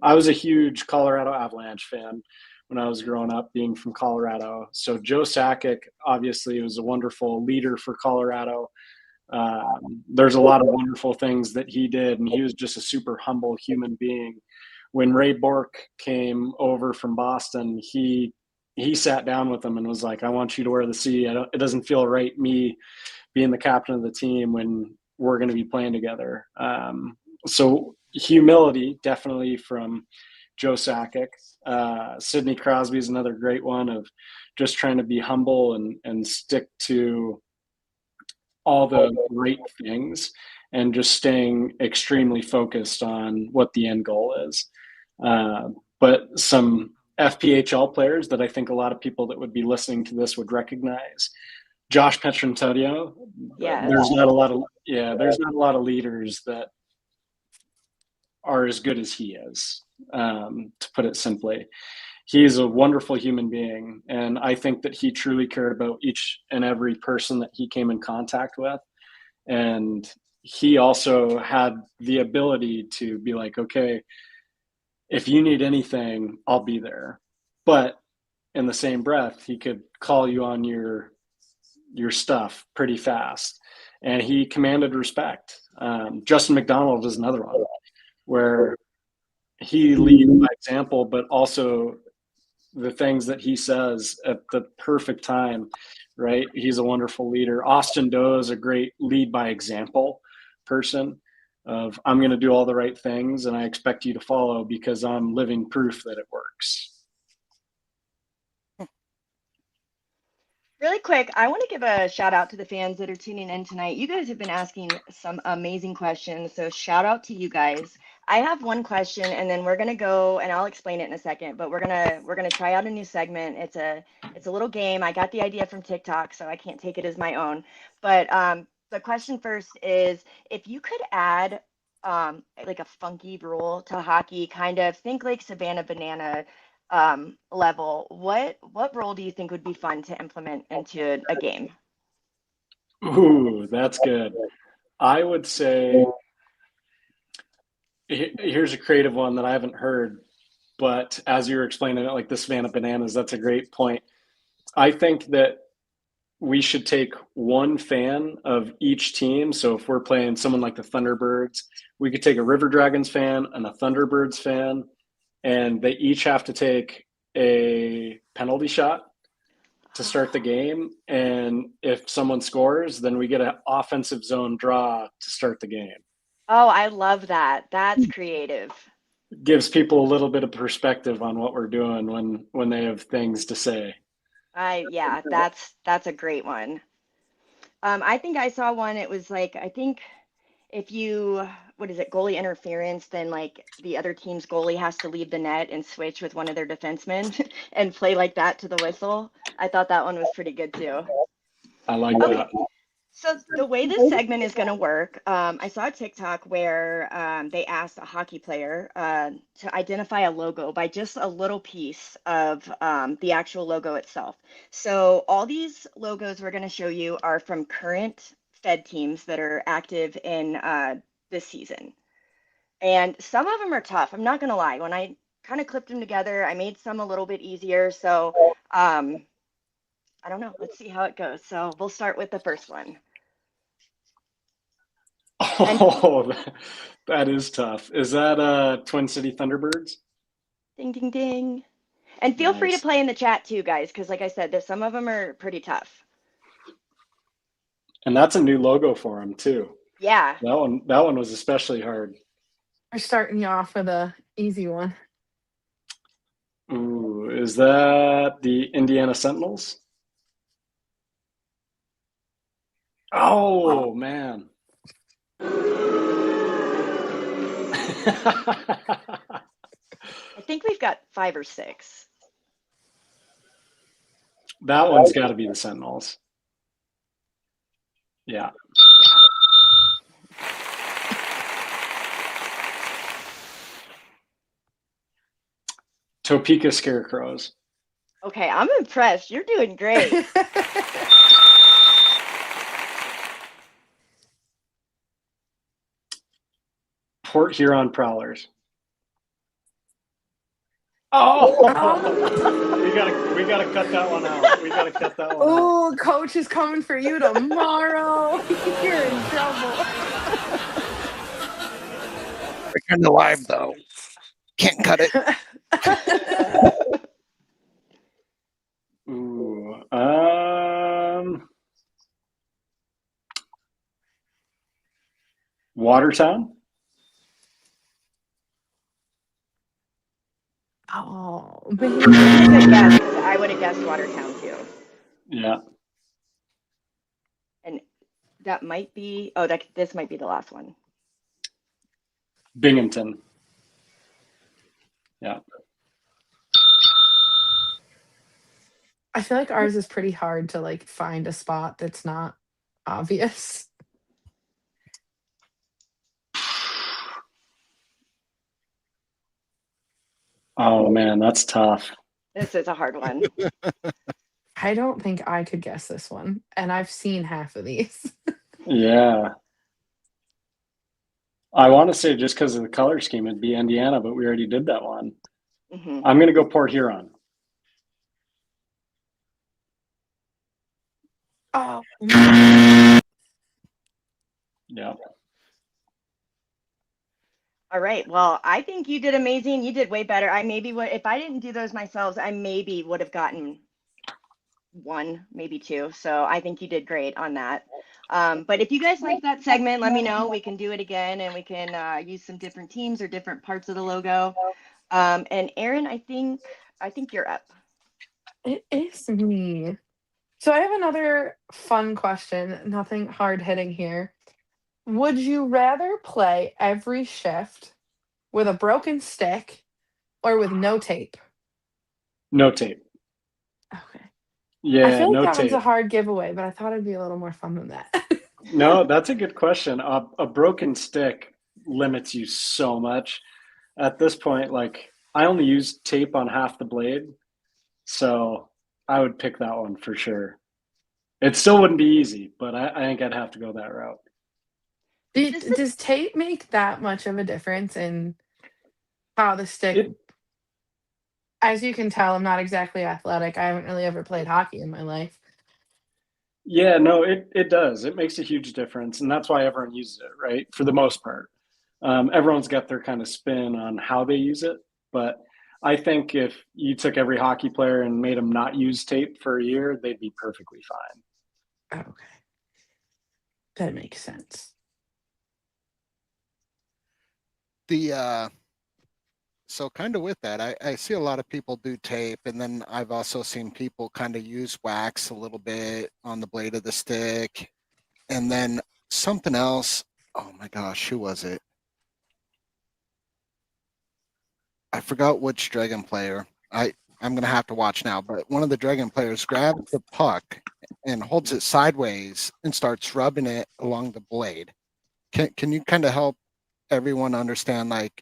I was a huge Colorado Avalanche fan when I was growing up, being from Colorado. So Joe Sakic, obviously, was a wonderful leader for Colorado. There's a lot of wonderful things that he did, and he was just a super humble human being. When Ray Bourque came over from Boston, he sat down with him and was like, I want you to wear the C. It doesn't feel right, me being the captain of the team when we're going to be playing together. So humility, definitely from Joe Sakic. Sidney Crosby is another great one of just trying to be humble and stick to all the great things and just staying extremely focused on what the end goal is. But some FPHL players that I think a lot of people that would be listening to this would recognize. Josh Petrantonio. Yeah. There's not a lot of leaders that are as good as he is, to put it simply. He's a wonderful human being, and I think that he truly cared about each and every person that he came in contact with. And he also had the ability to be like, okay, if you need anything, I'll be there. But in the same breath, he could call you on your stuff pretty fast. And he commanded respect. Justin McDonald is another one where he leads by example, but also the things that he says at the perfect time, right? He's a wonderful leader. Austin Doe is a great lead by example person of I'm going to do all the right things and I expect you to follow because I'm living proof that it works. Really quick, I want to give a shout out to the fans that are tuning in tonight. You guys have been asking some amazing questions, so shout out to you guys. I have one question, and then we're gonna go, and I'll explain it in a second. But we're gonna try out a new segment. It's a little game. I got the idea from TikTok, so I can't take it as my own. But The question first is, if you could add like a funky rule to hockey, kind of think like Savannah Banana level, what role do you think would be fun to implement into a game? Ooh, that's good. I would say here's a creative one that I haven't heard, but as you were explaining it, like the Savannah Bananas, that's a great point. I think that we should take one fan of each team. So if we're playing someone like the Thunderbirds, we could take a River Dragons fan and a Thunderbirds fan, and they each have to take a penalty shot to start the game. And if someone scores, then we get an offensive zone draw to start the game. Oh, I love that. That's creative. Gives people a little bit of perspective on what we're doing when they have things to say. Yeah, that's a great one. I think I saw one. It was like, I think if you, what is it, goalie interference, then like the other team's goalie has to leave the net and switch with one of their defensemen and play like that to the whistle. I thought that one was pretty good too. I like Okay. that. So the way this segment is going to work, I saw a TikTok where they asked a hockey player to identify a logo by just a little piece of the actual logo itself. So all these logos we're going to show you are from current Fed teams that are active in this season. And some of them are tough. I'm not going to lie. When I kind of clipped them together, I made some a little bit easier. So I don't know. Let's see how it goes. So we'll start with the first one. Oh, that is tough. Is that Twin City Thunderbirds? Ding, ding, ding. And feel free to Nice. play in the chat too, guys, because like I said, there's some of them are pretty tough. And that's a new logo for them too. Yeah. That one was especially hard. We're starting you off with a easy one. Ooh, is that the Indiana Sentinels? Oh, man. I think we've got 5 or 6. That one's got to be the Sentinels. Yeah. Topeka Scarecrows. Okay, I'm impressed. You're doing great. Port Huron Prowlers. Oh, we gotta cut that one out. We gotta cut that one out. Oh, coach is coming for you tomorrow. You're in trouble. We're kind of live though. Can't cut it. Ooh, Watertown. Oh, Good guess, because I would have guessed Watertown too. Yeah. And that might be, this might be the last one. Binghamton. Yeah. I feel like ours is pretty hard to like find a spot that's not obvious. Oh man, that's tough. This is a hard one. I don't think I could guess this one, and I've seen half of these. Yeah. I want to say just because of the color scheme, it'd be Indiana, but we already did that one. Mm-hmm. I'm going to go Port Huron. Oh. Yeah. All right. Well, I think you did amazing. You did way better. I maybe would, if I didn't do those myself, I maybe would have gotten 1, maybe 2. So I think you did great on that. But if you guys like that segment, let me know. We can do it again, and we can use some different teams or different parts of the logo. And Aaron, I think you're up. It is me. So I have another fun question. Nothing hard hitting here. Would you rather play every shift with a broken stick or with no tape? No tape. Okay. Yeah, I feel like no that tape. one's a hard giveaway, but I thought it'd be a little more fun than that. No, that's a good question. A broken stick limits you so much. At this point, like I only use tape on half the blade, so I would pick that one for sure. It still wouldn't be easy, but I think I'd have to go that route. Does the Does tape make that much of a difference in how the stick? It As you can tell, I'm not exactly athletic. I haven't really ever played hockey in my life. Yeah, no, it does. It makes a huge difference, and that's why everyone uses it, right? For the most part, everyone's got their kind of spin on how they use it, but I think if you took every hockey player and made them not use tape for a year, they'd be perfectly fine. Okay, that makes sense. The so kind of with that, I see a lot of people do tape, and then I've also seen people kind of use wax a little bit on the blade of the stick, and then something else. Oh my gosh, who was it? I forgot which dragon player. I'm gonna have to watch now, but one of the dragon players grabs the puck and holds it sideways and starts rubbing it along the blade. Can you kind of help everyone understand like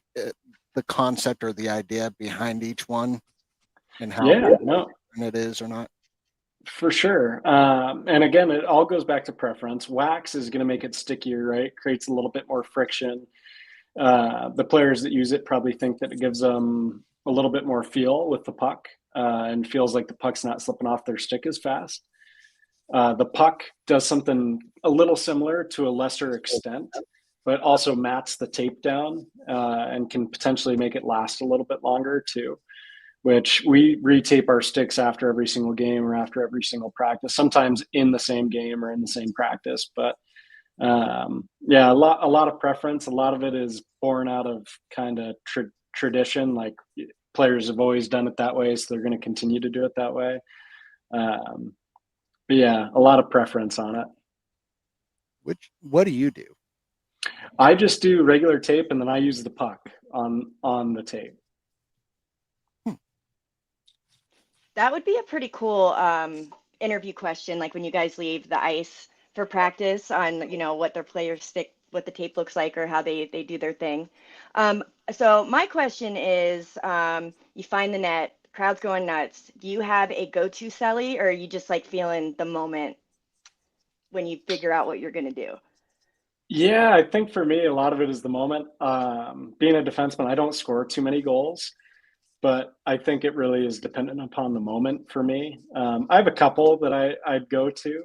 the concept or the idea behind each one and how Yeah, no, important it is or not? for sure. And again, it all goes back to preference. Wax is going to make it stickier, right? Creates a little bit more friction. The players that use it probably think that it gives them a little bit more feel with the puck and feels like the puck's not slipping off their stick as fast. The puck does something a little similar to a lesser extent, but also mats the tape down and can potentially make it last a little bit longer too. Which we retape our sticks after every single game or after every single practice, sometimes in the same game or in the same practice. But yeah, a lot of preference. A lot of it is born out of kind of tradition. Like players have always done it that way, so they're going to continue to do it that way. But yeah, a lot of preference on it. What do you do? I just do regular tape, and then I use the puck on the tape. That would be a pretty cool interview question, like when you guys leave the ice for practice on, what their players stick, what the tape looks like, or how they do their thing. So my question is, you find the net, crowd's going nuts. Do you have a go-to celly, or are you just like feeling the moment when you figure out what you're gonna do? Yeah, I think for me, a lot of it is the moment. Being a defenseman, I don't score too many goals, but I think it really is dependent upon the moment for me. I have a couple that I'd go to,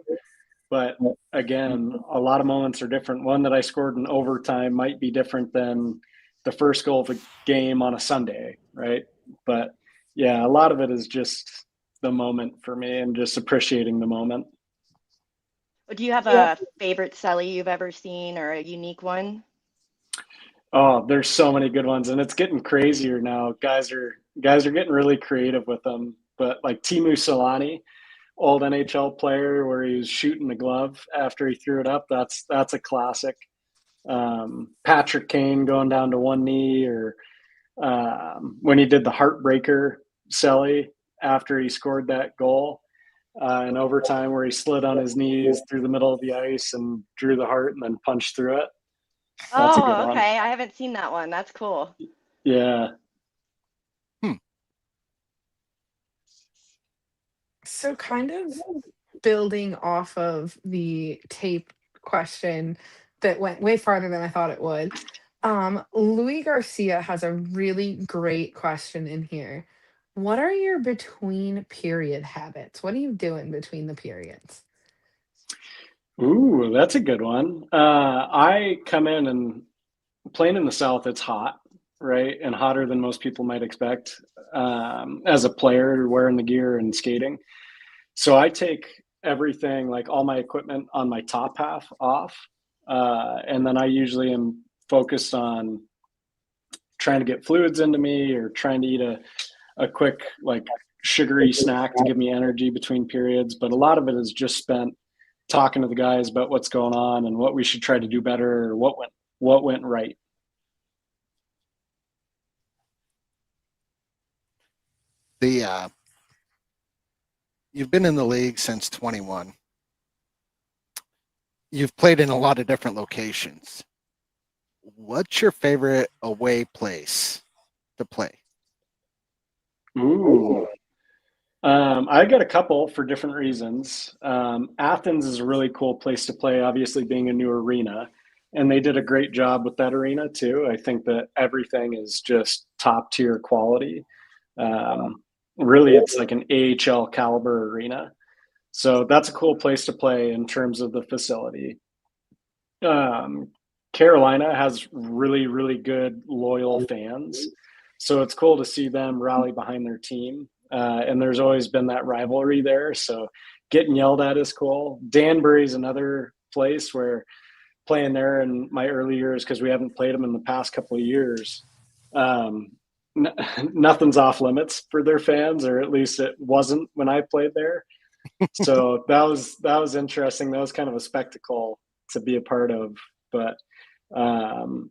but again, a lot of moments are different. One that I scored in overtime might be different than the first goal of a game on a Sunday, right? But yeah, a lot of it is just the moment for me and just appreciating the moment. Do you have a favorite celly you've ever seen or a unique one? Oh, there's so many good ones, and it's getting crazier now. Guys are getting really creative with them. But like Timu Solani, old NHL player, where he was shooting the glove after he threw it up. That's a classic. Patrick Kane going down to one knee, or when he did the heartbreaker celly after he scored that goal in overtime, where he slid on his knees through the middle of the ice and drew the heart and then punched through it. That's a good Oh, one. okay. I haven't seen that one. That's cool. Yeah. Hmm. So kind of building off of the tape question that went way farther than I thought it would. Louis Garcia has a really great question in here. What are your between period habits? What are you doing between the periods? Ooh, that's a good one. I come in and playing in the South, it's hot, right? And hotter than most people might expect as a player wearing the gear and skating. So I take everything, like all my equipment on my top half off. And then I usually am focused on trying to get fluids into me or trying to eat a quick, like sugary snack to give me energy between periods. But a lot of it is just spent talking to the guys about what's going on and what we should try to do better or what went right. The you've been in the league since 21. you've played in a lot of different locations. What's your favorite away place to play? Ooh. I got a couple for different reasons. Athens is a really cool place to play, obviously being a new arena, and they did a great job with that arena too. I think that everything is just top tier quality. Really, it's like an AHL caliber arena. So that's a cool place to play in terms of the facility. Carolina has really, really good, loyal fans. So it's cool to see them rally behind their team. And there's always been that rivalry there. So getting yelled at is cool. Danbury's another place where playing there in my early years, because we haven't played them in the past couple of years, nothing's off limits for their fans, or at least it wasn't when I played there. So that was interesting. That was kind of a spectacle to be a part of. But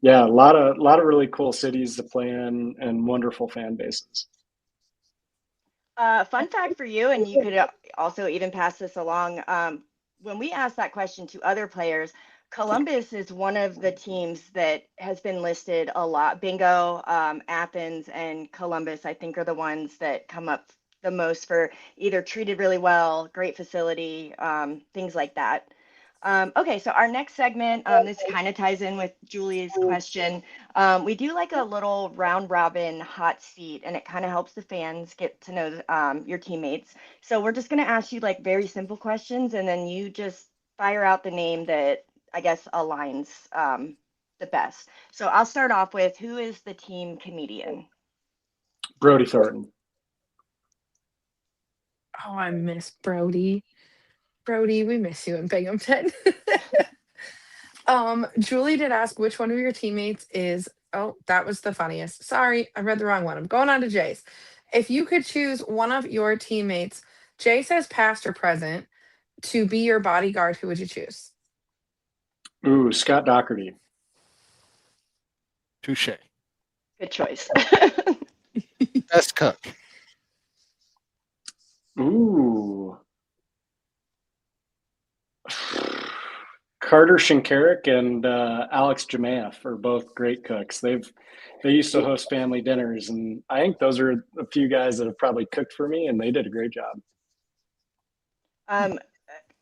yeah, a lot of really cool cities to play in and wonderful fan bases. Fun fact for you, and you could also even pass this along. When we asked that question to other players, Columbus is one of the teams that has been listed a lot. Bingo, Athens, and Columbus, I think, are the ones that come up the most for either treated really well, great facility, things like that. Okay, so our next segment, this kind of ties in with Julie's question. We do like a little round robin hot seat, and it kind of helps the fans get to know your teammates. So we're just going to ask you like very simple questions, and then you just fire out the name that I guess aligns the best. So I'll start off with, who is the team comedian? Brody Thornton. Oh, I miss Brody. Brody, we miss you in Binghamton. Julie did ask which one of your teammates is. Oh, that was the funniest. Sorry, I read the wrong one. I'm going on to Jay's. If you could choose one of your teammates, Jay says past or present, to be your bodyguard, who would you choose? Ooh, Scott Doherty. Touche. Good choice. Best cook. Ooh. Carter Shinkarik and Alex Jamaeff are both great cooks. They used to host family dinners, and I think those are a few guys that have probably cooked for me, and they did a great job.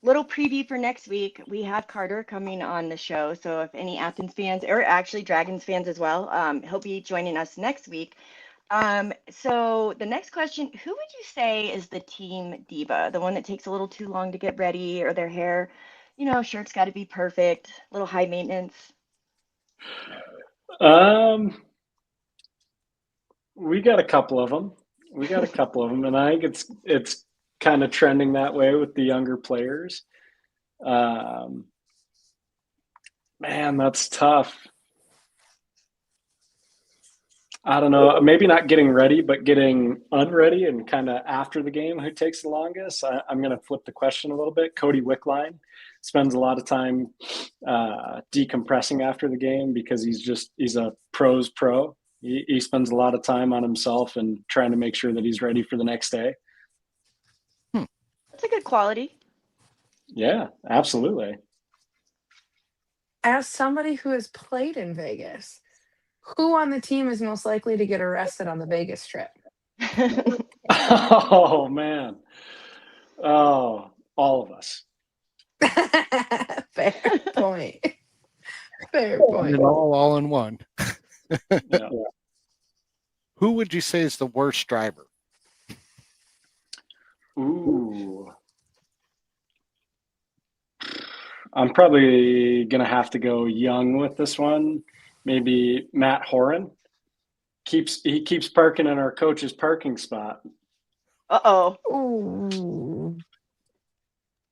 Little preview for next week. We have Carter coming on the show. So if any Athens fans, or actually Dragons fans as well, he'll be joining us next week. So the next question, who would you say is the team diva? The one that takes a little too long to get ready, or their hair, shirt's got to be perfect, a little high maintenance. We got a couple of them. And I think it's kind of trending that way with the younger players. Man, that's tough. I don't know. Maybe not getting ready, but getting unready and kind of after the game, who takes the longest? I'm going to flip the question a little bit. Cody Wickline spends a lot of time decompressing after the game because he's a pro's pro. He spends a lot of time on himself and trying to make sure that he's ready for the next day. That's a good quality. Yeah, absolutely. As somebody who has played in Vegas, who on the team is most likely to get arrested on the Vegas trip? Oh, man. Oh, all of us. Fair point. Fair point. All in one. Yeah. Who would you say is the worst driver? Ooh. I'm probably going to have to go young with this one. Maybe Matt Horan. He keeps parking in our coach's parking spot. Uh-oh. Ooh.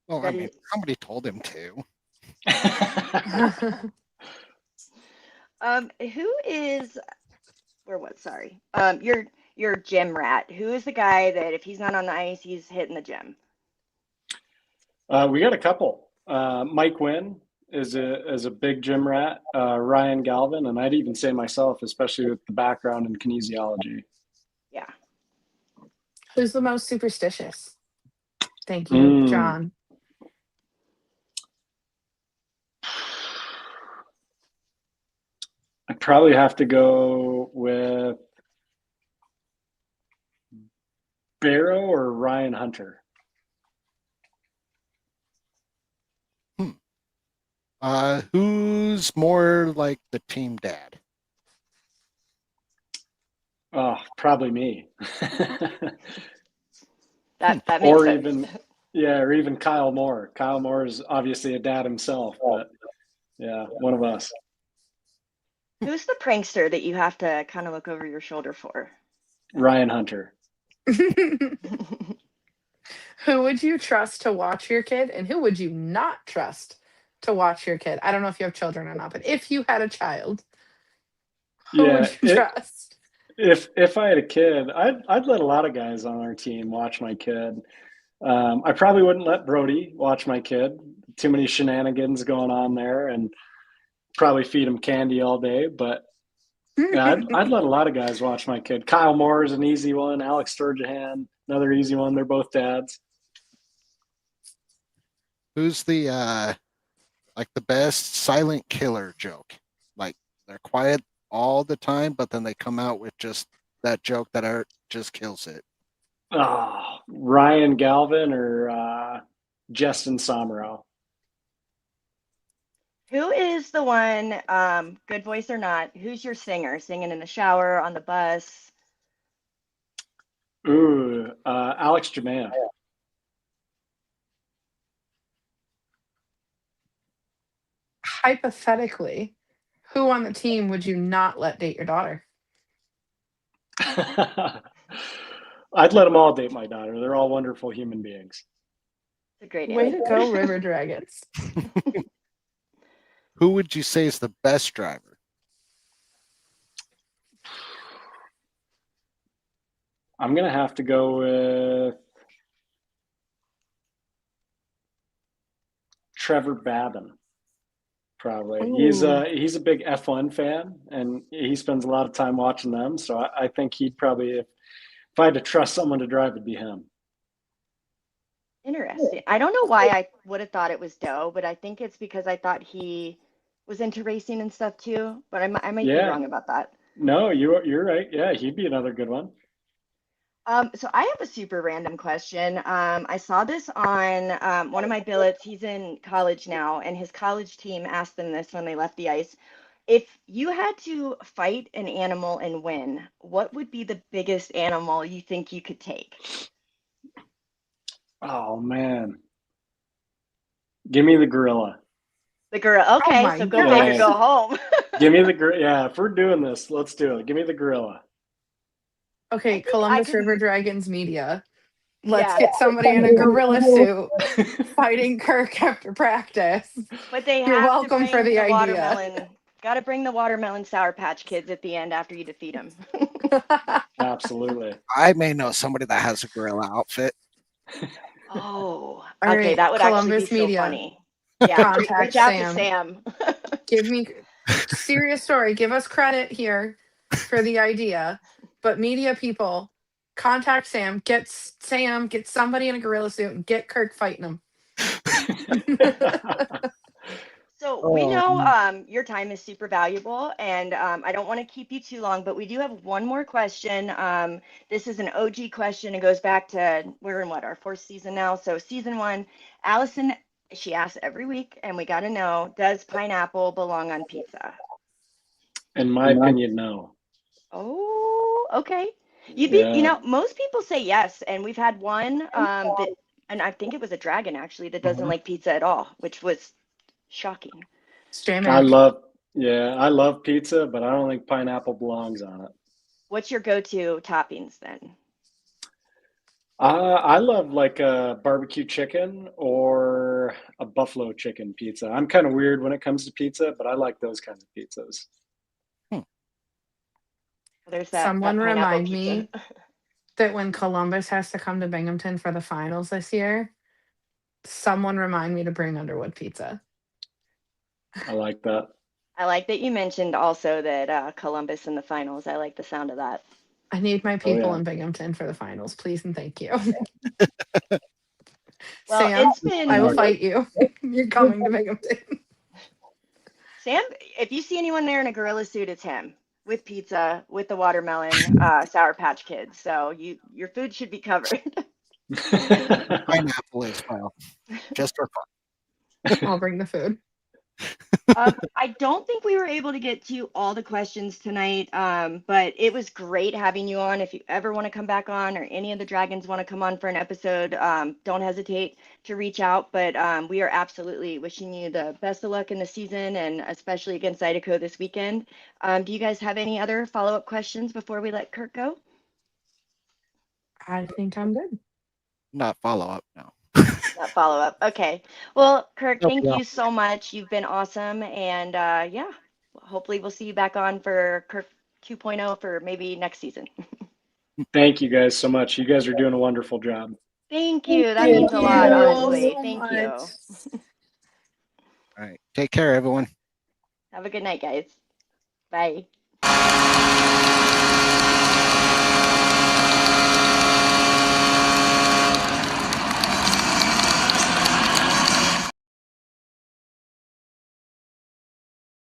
Well, I mean, somebody told him to. Who is, sorry. Your gym rat. Who is the guy that if he's not on the ice, he's hitting the gym? We got a couple. Mike Wynn is a big gym rat. Ryan Galvin, and I'd even say myself, especially with the background in kinesiology. Yeah. Who's the most superstitious? Thank you, John. I'd probably have to go with Barrow or Ryan Hunter. Who's more like the team dad? Oh, probably me. That makes Or sense. or even Kyle Moore. Kyle Moore is obviously a dad himself, but yeah, one of us. Who's the prankster that you have to kind of look over your shoulder for? Ryan Hunter. Who would you trust to watch your kid, and who would you not trust to watch your kid? I don't know if you have children or not, but if you had a child, who would you trust? If I had a kid, I'd let a lot of guys on our team watch my kid. I probably wouldn't let Brody watch my kid. Too many shenanigans going on there, and probably feed him candy all day. But yeah, I'd let a lot of guys watch my kid. Kyle Moore is an easy one. Alex Sturgeon, another easy one. They're both dads. Who's the like the best silent killer joke? Like they're quiet all the time, but then they come out with just that joke that just kills it. Oh, Ryan Galvin or Justin Sommerow. Who is the one, good voice or not, who's your singer? Singing in the shower, on the bus? Ooh, Alex Jamea. Hypothetically, who on the team would you not let date your daughter? I'd let them all date my daughter. They're all wonderful human beings. It's a great Way answer. to go, River Dragons. Who would you say is the best driver? I'm gonna have to go with Trevor Babin. Probably. He's a big F1 fan, and he spends a lot of time watching them. So I think he'd probably, if I had to trust someone to drive, it'd be him. Interesting. I don't know why I would have thought it was Doe, but I think it's because I thought he was into racing and stuff too. But I might be wrong about that. No, you're right. Yeah, he'd be another good one. So I have a super random question. I saw this on one of my billets. He's in college now, and his college team asked them this when they left the ice. If you had to fight an animal and win, what would be the biggest animal you think you could take? Oh man, give me the gorilla. The gorilla. Okay, my so go big or go home. Give me the gorilla. Yeah, if we're doing this, let's do it. Give me the gorilla. Okay, I Columbus can- River Dragons media. Let's Yeah. get somebody in a gorilla suit fighting Kirk after practice. But they You're have welcome to for bring the idea. watermelon. Got to bring the watermelon Sour Patch Kids at the end after you defeat them. Absolutely. I may know somebody that has a gorilla outfit. Oh, All okay, right, that would actually be Columbus so media. funny. Yeah, Contact reach out to Sam. Sam. Give me serious story. Give us credit here for the idea, but media people, contact Sam. Get somebody in a gorilla suit and get Kirk fighting him. So we know your time is super valuable, and I don't want to keep you too long, but we do have one more question. This is an OG question. It goes back to, we're in our fourth season now. So season 1, Allison, she asks every week, and we got to know, does pineapple belong on pizza? In my opinion, no. Oh, okay. Most people say yes, and we've had one that, and I think it was a dragon actually, that doesn't like pizza at all, which was shocking. I love pizza, but I don't think pineapple belongs on it. What's your go-to toppings then? I love like a barbecue chicken or a buffalo chicken pizza. I'm kind of weird when it comes to pizza, but I like those kinds of pizzas. There's that. Someone that pineapple remind pizza. me that when Columbus has to come to Binghamton for the finals this year, someone remind me to bring Underwood pizza. I like that. I like that you mentioned also that Columbus in the finals. I like the sound of that. I need my people yeah. in Binghamton for the finals, please and thank you. Well, Sam, it's been. I will fight you. You're coming to Binghamton. Sam, if you see anyone there in a gorilla suit, it's him with pizza, with the watermelon, Sour Patch Kids. So your food should be covered. Pineapple as well, just for fun. I'll bring the food. I don't think we were able to get to all the questions tonight, but it was great having you on. If you ever want to come back on, or any of the dragons want to come on for an episode, don't hesitate to reach out. But we are absolutely wishing you the best of luck in the season, and especially against Zydeco this weekend. Do you guys have any other follow-up questions before we let Kirk go? I think I'm good. Not follow up, no. Not follow-up. Okay. Well, Kirk, Nope, thank yeah. you so much. You've been awesome. And yeah, hopefully we'll see you back on for Kirk 2.0 for maybe next season. Thank you guys so much. You guys are doing a wonderful job. Thank you. That Thank means a lot, you honestly. so Thank much. you. All right. Take care, everyone. Have a good night, guys. Bye.